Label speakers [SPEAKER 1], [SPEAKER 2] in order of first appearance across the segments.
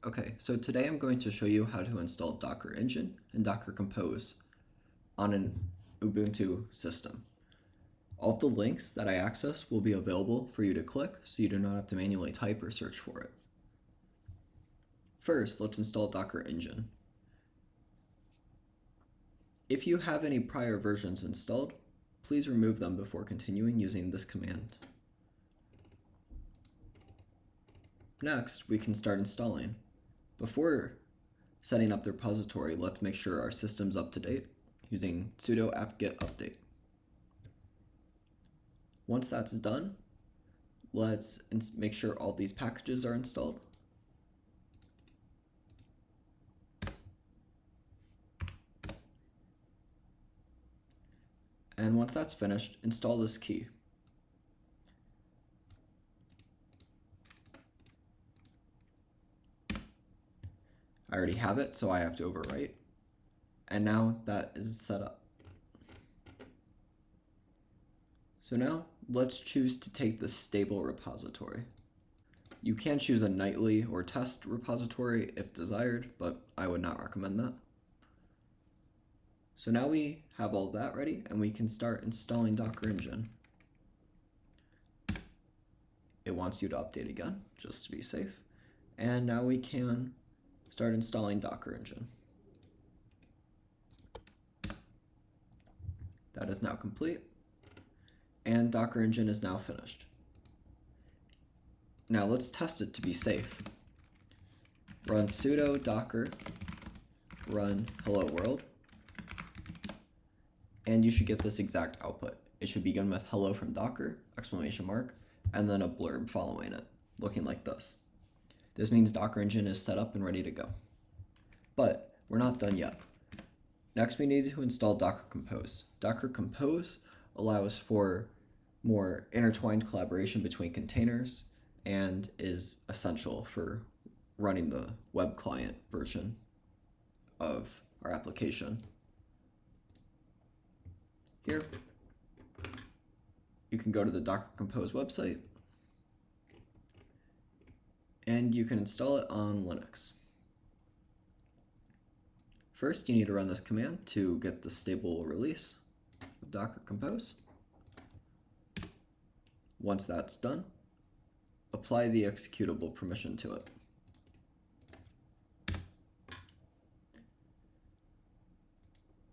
[SPEAKER 1] Okay, so today I'm going to show you how to install Docker Engine and Docker Compose on an Ubuntu system. All of the links that I access will be available for you to click, so you do not have to manually type or search for it. First, let's install Docker Engine. If you have any prior versions installed, please remove them before continuing using this command. Next, we can start installing. Before setting up the repository, let's make sure our system's up to date using sudo apt-get update. Once that's done, let's make sure all these packages are installed. And once that's finished, install this key. I already have it, so I have to overwrite. And now that is set up. So now let's choose to take the stable repository. You can choose a nightly or test repository if desired, but I would not recommend that. So now we have all that ready and we can start installing Docker Engine. It wants you to update again, just to be safe. And now we can start installing Docker Engine. That is now complete, and Docker Engine is now finished. Now let's test it to be safe. Run sudo docker run hello world, and you should get this exact output. It should begin with hello from Docker, exclamation mark, and then a blurb following it, looking like this. This means Docker Engine is set up and ready to go. But we're not done yet. Next, we need to install Docker Compose. Docker Compose allows for more intertwined collaboration between containers and is essential for running the web client version of our application. Here, you can go to the Docker Compose website and you can install it on Linux. First, you need to run this command to get the stable release of Docker Compose. Once that's done, apply the executable permission to it.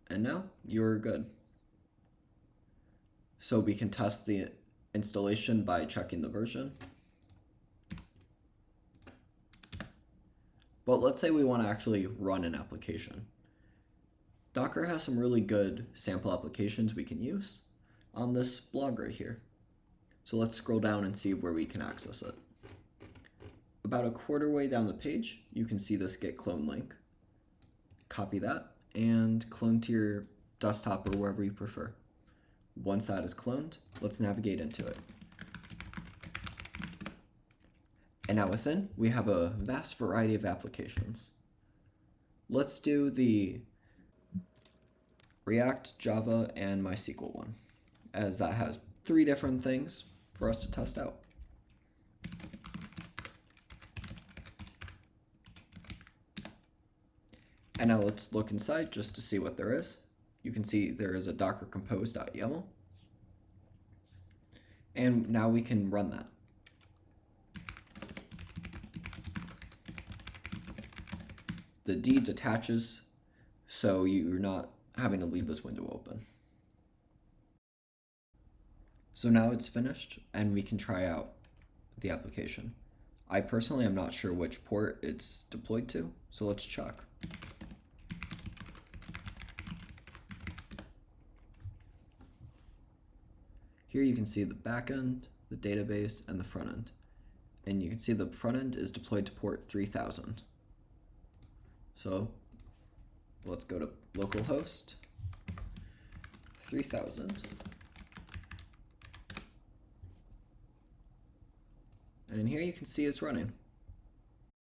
[SPEAKER 1] And now you're good. So we can test the installation by checking the version. But let's say we want to actually run an application. Docker has some really good sample applications we can use on this blog right here. So let's scroll down and see where we can access it. About a quarter way down the page, you can see this get clone link. Copy that and clone to your desktop or wherever you prefer. Once that is cloned, let's navigate into it. And now within, we have a vast variety of applications. Let's do the React, Java, and MySQL one, as that has 3 different things for us to test out. And now let's look inside just to see what there is. You can see there is a docker compose.yaml. And now we can run that. The D detaches, so you're not having to leave this window open. So now it's finished and we can try out the application. I personally am not sure which port it's deployed to, so let's check. Here you can see the backend, the database, and the front end. And you can see the front end is deployed to port 3000. So let's go to localhost 3000. And here you can see it's running.